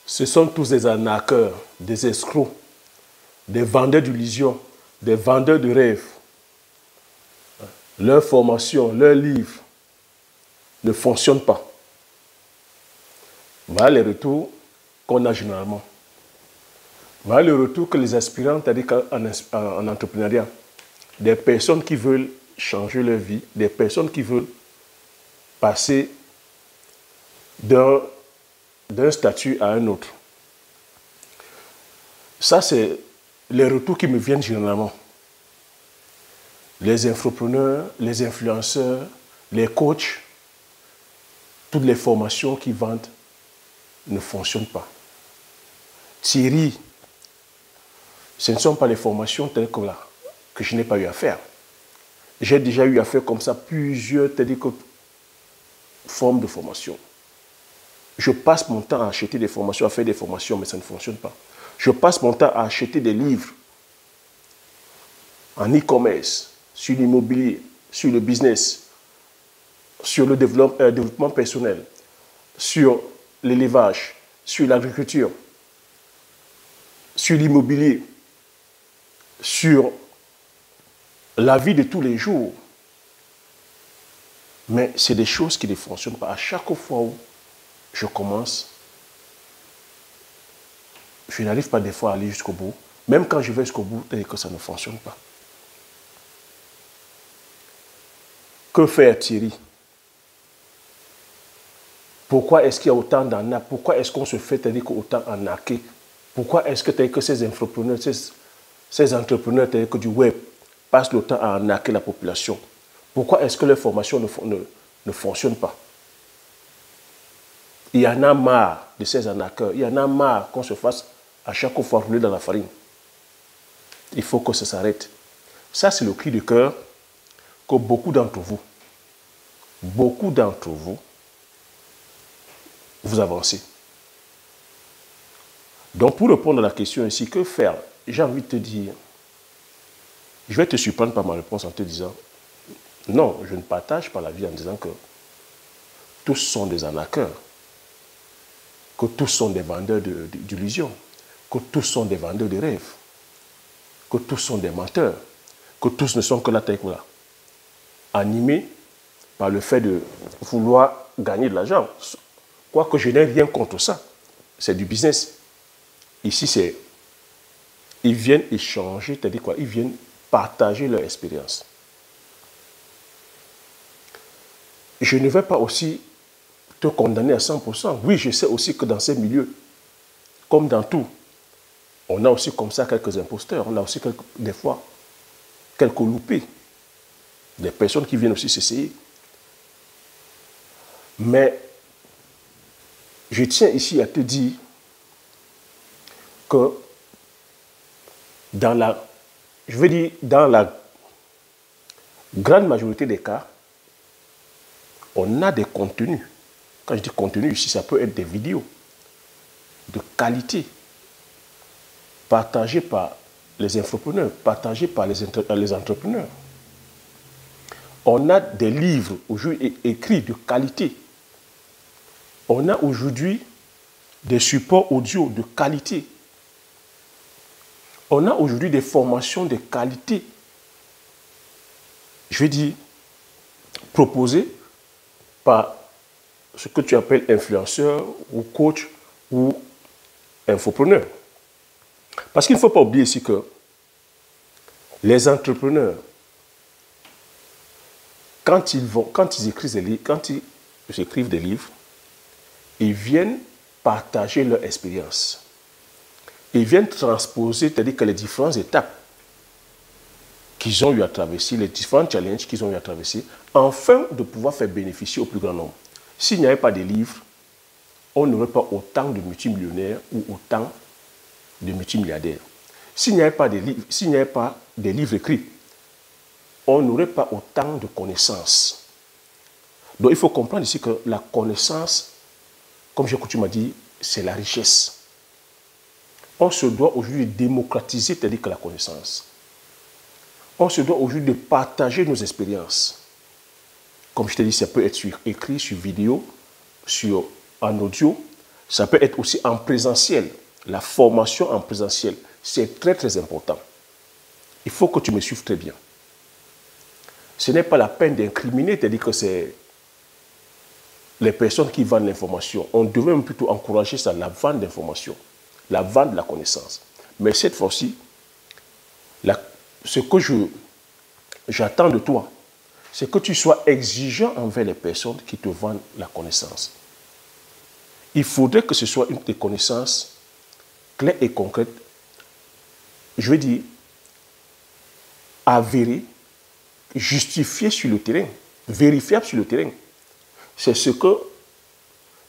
Ce sont tous des arnaqueurs, des escrocs, des vendeurs d'illusions, des vendeurs de rêves. Leur formation, leurs livres ne fonctionnent pas. Voilà les retours qu'on a généralement. Voilà le retour que les aspirants, c'est-à-dire en entrepreneuriat, des personnes qui veulent changer leur vie, des personnes qui veulent passer d'un statut à un autre. Ça, c'est les retours qui me viennent généralement. Les infopreneurs, les influenceurs, les coachs, toutes les formations qu'ils vendent ne fonctionnent pas. Thierry, ce ne sont pas les formations telles que là, que je n'ai pas eu à faire. J'ai déjà eu à faire comme ça plusieurs formes de formation. Je passe mon temps à acheter des formations, à faire des formations, mais ça ne fonctionne pas. Je passe mon temps à acheter des livres en e-commerce, sur l'immobilier, sur le business, sur le développement personnel, sur l'élevage, sur l'agriculture, sur l'immobilier, sur la vie de tous les jours. Mais c'est des choses qui ne fonctionnent pas. À chaque fois où je commence, je n'arrive pas des fois à aller jusqu'au bout. Même quand je vais jusqu'au bout, c'est que ça ne fonctionne pas. Que faire, Thierry? Pourquoi est-ce qu'il y a autant d'arnaques? Pourquoi est-ce qu'on se fait autant arnaquer? Pourquoi est-ce que ces entrepreneurs, ces entrepreneurs du web passent le temps à arnaquer la population? Pourquoi est-ce que leurs formations ne fonctionnent pas? Il y en a marre de ces arnaqueurs. Il y en a marre qu'on se fasse à chaque fois rouler dans la farine. Il faut que ça s'arrête. Ça, c'est le cri de cœur que beaucoup d'entre vous, vous avancez. Donc, pour répondre à la question ici, que faire? J'ai envie de te dire, je vais te surprendre par ma réponse en te disant, non, je ne partage pas la vie en disant que tous sont des arnaqueurs, que tous sont des vendeurs d'illusions, que tous sont des vendeurs de rêves, que tous sont des menteurs, que tous ne sont que la tête là, animés par le fait de vouloir gagner de l'argent. Quoique je n'ai rien contre ça, c'est du business. Ici, ils viennent échanger, c'est-à-dire quoi? Ils viennent partager leur expérience. Je ne vais pas aussi te condamner à 100%. Oui, je sais aussi que dans ces milieux, comme dans tout, on a aussi comme ça quelques imposteurs, on a aussi des fois quelques loupés, des personnes qui viennent aussi s'essayer. Mais je tiens ici à te dire que dans la grande majorité des cas, on a des contenus. Quand je dis contenu ici, ça peut être des vidéos de qualité partagées par les infopreneurs, partagées par les entrepreneurs. On a des livres aujourd'hui écrits de qualité. On a aujourd'hui des supports audio de qualité. On a aujourd'hui des formations de qualité, je vais dire, proposées par ce que tu appelles influenceur ou coach ou infopreneur. Parce qu'il ne faut pas oublier ici que les entrepreneurs, quand ils écrivent des livres, ils viennent partager leur expérience. Ils viennent transposer, c'est-à-dire que les différentes étapes qu'ils ont eu à traverser, les différents challenges qu'ils ont eu à traverser, afin de pouvoir faire bénéficier au plus grand nombre. S'il n'y avait pas de livres, on n'aurait pas autant de multimillionnaires ou autant de multimilliardaires. S'il n'y avait pas de livres écrits, on n'aurait pas autant de connaissances. Donc il faut comprendre ici que la connaissance, comme j'ai coutume à dire, c'est la richesse. On se doit aujourd'hui de démocratiser, c'est-à-dire que la connaissance. On se doit aujourd'hui de partager nos expériences. Comme je t'ai dit, ça peut être écrit, sur vidéo, en audio. Ça peut être aussi en présentiel. La formation en présentiel, c'est très très important. Il faut que tu me suives très bien. Ce n'est pas la peine d'incriminer, c'est-à-dire que c'est les personnes qui vendent l'information. On devrait même plutôt encourager ça, la vente d'information, la vente de la connaissance. Mais cette fois-ci, ce que j'attends de toi, c'est que tu sois exigeant envers les personnes qui te vendent la connaissance. Il faudrait que ce soit une des connaissances claires et concrètes, je veux dire, avérées, justifiées sur le terrain, vérifiables sur le terrain. C'est ce que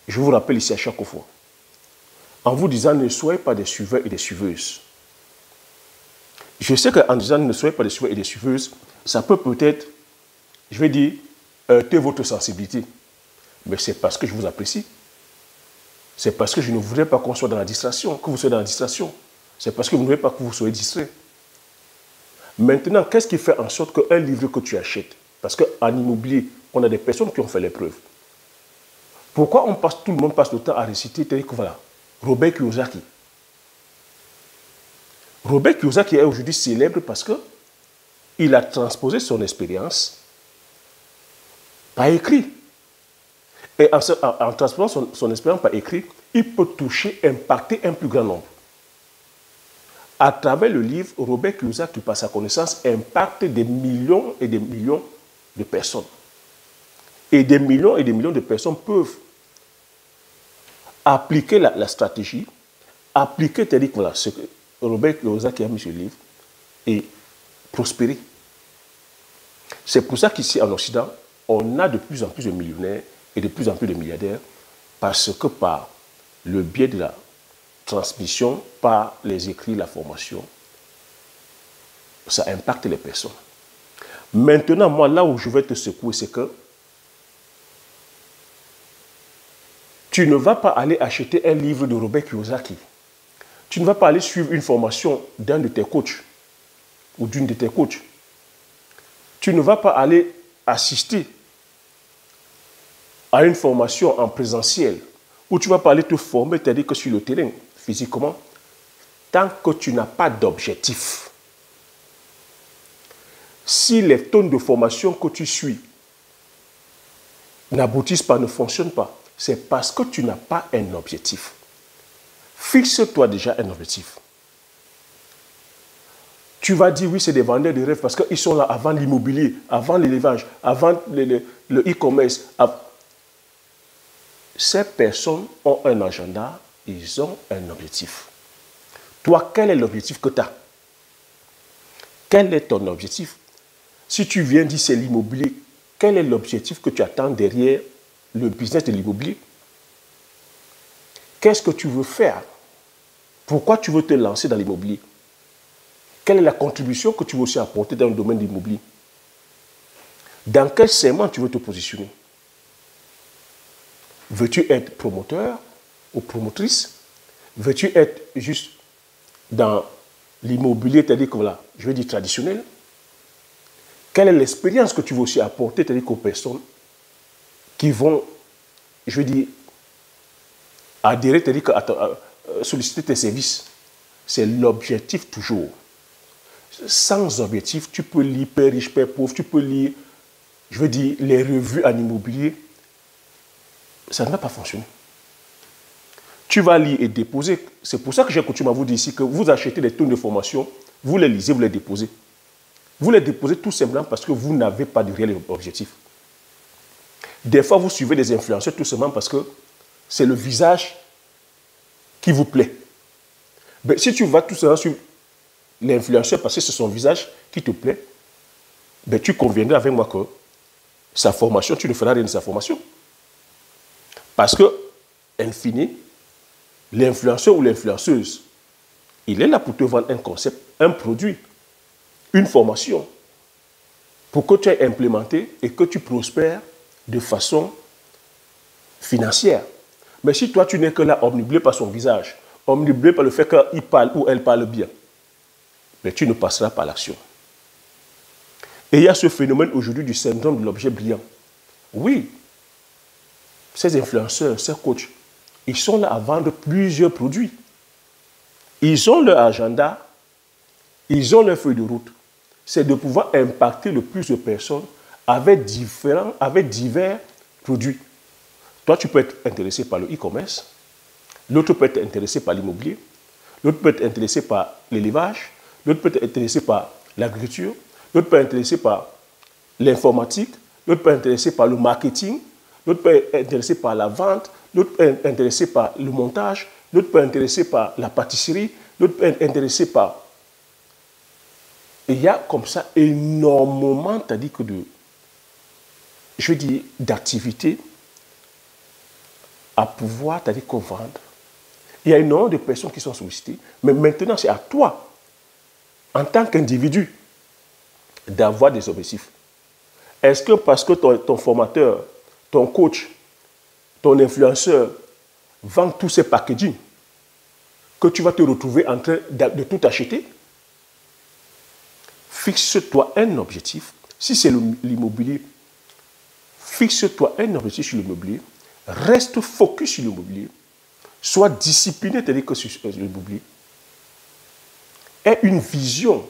je vous rappelle ici à chaque fois. En vous disant, ne soyez pas des suiveurs et des suiveuses. Je sais qu'en disant, ne soyez pas des suiveurs et des suiveuses, ça peut peut-être, je vais dire, heurter votre sensibilité. Mais c'est parce que je vous apprécie. C'est parce que je ne voudrais pas qu'on soit dans la distraction, que vous soyez dans la distraction. C'est parce que vous ne voulez pas que vous soyez distrait. Maintenant, qu'est-ce qui fait en sorte qu'un livre que tu achètes, parce qu'en immobilier, on a des personnes qui ont fait les preuves. Pourquoi tout le monde passe le temps à réciter, tel que voilà, Robert Kiyosaki. Robert Kiyosaki est aujourd'hui célèbre parce qu'il a transposé son expérience par écrit. Et en transposant son expérience par écrit, il peut toucher, impacter un plus grand nombre. À travers le livre, Robert Kiyosaki, par sa connaissance, impacte des millions et des millions de personnes. Et des millions de personnes peuvent appliquer la stratégie, appliquer, c'est-à-dire voilà, ce que Robert Kiyosaki a mis sur le livre, et prospérer. C'est pour ça qu'ici en Occident, on a de plus en plus de millionnaires et de plus en plus de milliardaires, parce que par le biais de la transmission, par les écrits, la formation, ça impacte les personnes. Maintenant, moi, là où je vais te secouer, c'est que tu ne vas pas aller acheter un livre de Robert Kiyosaki. Tu ne vas pas aller suivre une formation d'un de tes coachs ou d'une de tes coachs. Tu ne vas pas aller assister à une formation en présentiel où tu ne vas pas aller te former, c'est-à-dire que sur le terrain, physiquement, tant que tu n'as pas d'objectif. Si les tonnes de formation que tu suis n'aboutissent pas, ne fonctionnent pas, c'est parce que tu n'as pas un objectif. Fixe-toi déjà un objectif. Tu vas dire, oui, c'est des vendeurs de rêves parce qu'ils sont là avant l'immobilier, avant l'élevage, avant le e-commerce. Ces personnes ont un agenda, ils ont un objectif. Toi, quel est l'objectif que tu as? Quel est ton objectif? Si tu viens dire c'est l'immobilier, quel est l'objectif que tu attends derrière le business de l'immobilier? Qu'est-ce que tu veux faire? Pourquoi tu veux te lancer dans l'immobilier? Quelle est la contribution que tu veux aussi apporter dans le domaine de l'immobilier? Dans quel segment tu veux te positionner? Veux-tu être promoteur ou promotrice? Veux-tu être juste dans l'immobilier, c'est-à-dire que voilà, je veux dire traditionnel? Quelle est l'expérience que tu veux aussi apporter, c'est-à-dire qu'aux personnes qui vont, je veux dire, adhérer, c'est-à-dire solliciter tes services? C'est l'objectif toujours. Sans objectif, tu peux lire Père riche, Père pauvre, tu peux lire, je veux dire, les revues en immobilier. Ça ne va pas fonctionner. Tu vas lire et déposer. C'est pour ça que j'ai coutume à vous dire ici que vous achetez des tonnes de formation, vous les lisez, vous les déposez. Vous les déposez tout simplement parce que vous n'avez pas de réel objectif. Des fois, vous suivez des influenceurs tout simplement parce que c'est le visage qui vous plaît. Mais si tu vas tout simplement suivre l'influenceur parce que c'est son visage qui te plaît, ben tu conviendras avec moi que sa formation, tu ne feras rien de sa formation. Parce que, in fine, l'influenceur ou l'influenceuse, il est là pour te vendre un concept, un produit, une formation, pour que tu aies implémenté et que tu prospères de façon financière. Mais si toi, tu n'es que là, omnibulé par son visage, omnibulé par le fait qu'il parle ou elle parle bien, mais tu ne passeras pas à l'action. Et il y a ce phénomène aujourd'hui du syndrome de l'objet brillant. Oui, ces influenceurs, ces coachs ils sont là à vendre plusieurs produits. Ils ont leur agenda, ils ont leur feuille de route. C'est de pouvoir impacter le plus de personnes avec divers produits. Toi, tu peux être intéressé par le e-commerce, l'autre peut être intéressé par l'immobilier, l'autre peut être intéressé par l'élevage, l'autre peut être intéressé par l'agriculture, l'autre peut être intéressé par l'informatique, l'autre peut être intéressé par le marketing, l'autre peut être intéressé par la vente, l'autre peut être intéressé par le montage, l'autre peut être intéressé par la pâtisserie, l'autre peut être intéressé par... Et il y a comme ça énormément, c'est-à-dire que d'activités à pouvoir, c'est-à-dire qu'on vende. Il y a énormément de personnes qui sont sollicitées, mais maintenant c'est à toi, en tant qu'individu, d'avoir des objectifs. Est-ce que parce que ton formateur, ton coach, ton influenceur vend tous ces packaging, que tu vas te retrouver en train de tout acheter? Fixe-toi un objectif. Si c'est l'immobilier, fixe-toi un objectif sur l'immobilier. Reste focus sur l'immobilier. Sois discipliné, c'est-à-dire que sur l'immobilier. Aie une vision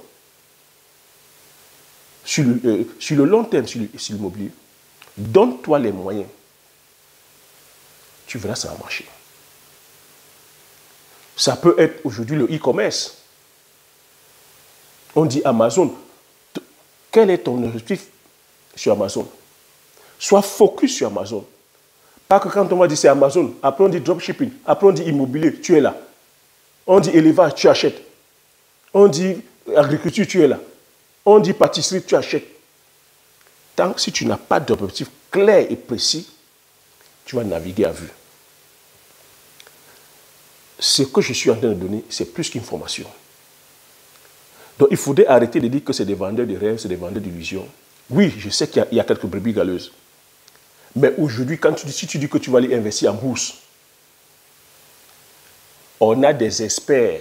sur le long terme sur l'immobilier. Donne-toi les moyens. Tu verras, ça va marcher. Ça peut être aujourd'hui le e-commerce. On dit Amazon. Quel est ton objectif sur Amazon? Sois focus sur Amazon. Pas que quand on va dire c'est Amazon, après on dit dropshipping, après on dit immobilier, tu es là. On dit élevage, tu achètes. On dit agriculture, tu es là. On dit pâtisserie, tu achètes. Tant que si tu n'as pas d'objectif clair et précis, tu vas naviguer à vue. Ce que je suis en train de donner, c'est plus qu'une formation. Donc il faudrait arrêter de dire que c'est des vendeurs de rêves, c'est des vendeurs d'illusions. Oui, je sais qu'il y a quelques brebis galeuses. Mais aujourd'hui, si tu dis que tu vas aller investir en bourse, on a des experts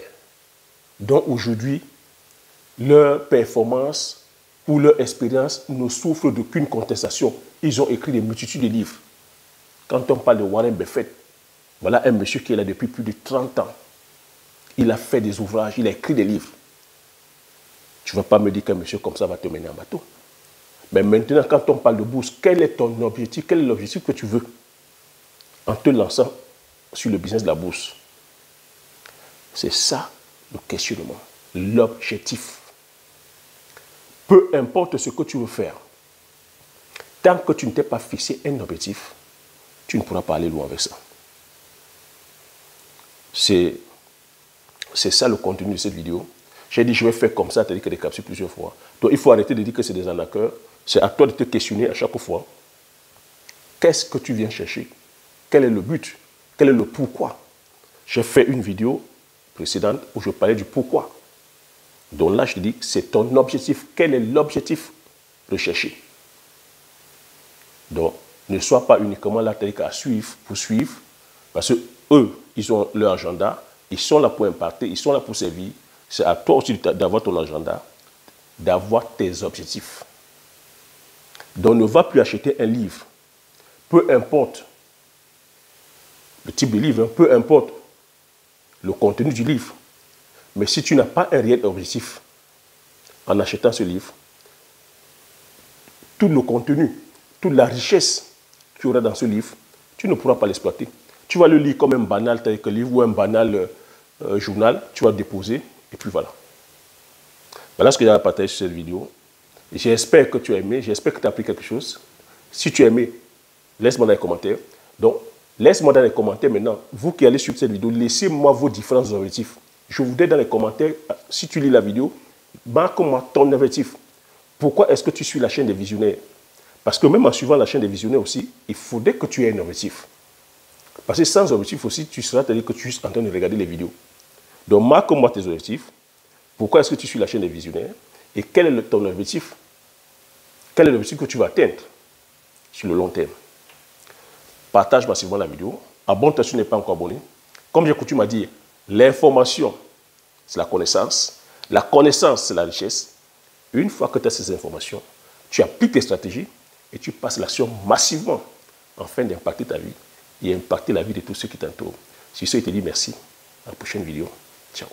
dont aujourd'hui, leur performance ou leur expérience ne souffre d'aucune contestation. Ils ont écrit des multitudes de livres. Quand on parle de Warren Buffett, voilà un monsieur qui est là depuis plus de 30 ans. Il a fait des ouvrages, il a écrit des livres. Tu ne vas pas me dire qu'un monsieur comme ça va te mener en bateau. Mais maintenant, quand on parle de bourse, quel est ton objectif? Quel est l'objectif que tu veux en te lançant sur le business de la bourse? C'est ça le questionnement, l'objectif. Peu importe ce que tu veux faire, tant que tu ne t'es pas fixé un objectif, tu ne pourras pas aller loin avec ça. C'est ça le contenu de cette vidéo. J'ai dit je vais faire comme ça, c'est-à-dire que des capsules plusieurs fois. Donc il faut arrêter de dire que c'est des arnaqueurs. C'est à toi de te questionner à chaque fois. Qu'est-ce que tu viens chercher? Quel est le but? Quel est le pourquoi? J'ai fait une vidéo précédente où je parlais du pourquoi. Donc là, je te dis, c'est ton objectif. Quel est l'objectif recherché? Donc, ne sois pas uniquement là à suivre, pour suivre, parce qu'eux, ils ont leur agenda, ils sont là pour impacter, ils sont là pour servir. C'est à toi aussi d'avoir ton agenda, d'avoir tes objectifs. Donc, ne va plus acheter un livre, peu importe le type de livre, peu importe le contenu du livre. Mais si tu n'as pas un réel objectif en achetant ce livre, tout le contenu, toute la richesse qu'il y aura dans ce livre, tu ne pourras pas l'exploiter. Tu vas le lire comme un banal tel que livre ou un banal journal, tu vas le déposer et puis voilà. Voilà ce que j'ai à partager sur cette vidéo. J'espère que tu as aimé, j'espère que tu as appris quelque chose. Si tu as aimé, laisse-moi dans les commentaires. Donc, laisse-moi dans les commentaires maintenant, vous qui allez suivre cette vidéo, laissez-moi vos différents objectifs. Je voudrais dans les commentaires, si tu lis la vidéo, marque-moi ton objectif. Pourquoi est-ce que tu suis la chaîne des visionnaires? Parce que même en suivant la chaîne des visionnaires aussi, il faudrait que tu aies un objectif. Parce que sans objectif aussi, tu seras, c'est-à-dire que tu es en train de regarder les vidéos. Donc, marque-moi tes objectifs. Pourquoi est-ce que tu suis la chaîne des visionnaires? Et quel est ton objectif? Quel est l'objectif que tu vas atteindre sur le long terme? Partage massivement la vidéo. Abonne-toi si tu n'es pas encore abonné. Comme j'ai coutume à dire, l'information, c'est la connaissance. La connaissance, c'est la richesse. Une fois que tu as ces informations, tu appliques tes stratégies et tu passes l'action massivement afin d'impacter ta vie et impacter la vie de tous ceux qui t'entourent. Sur ce, je te dis merci. À la prochaine vidéo. Ciao.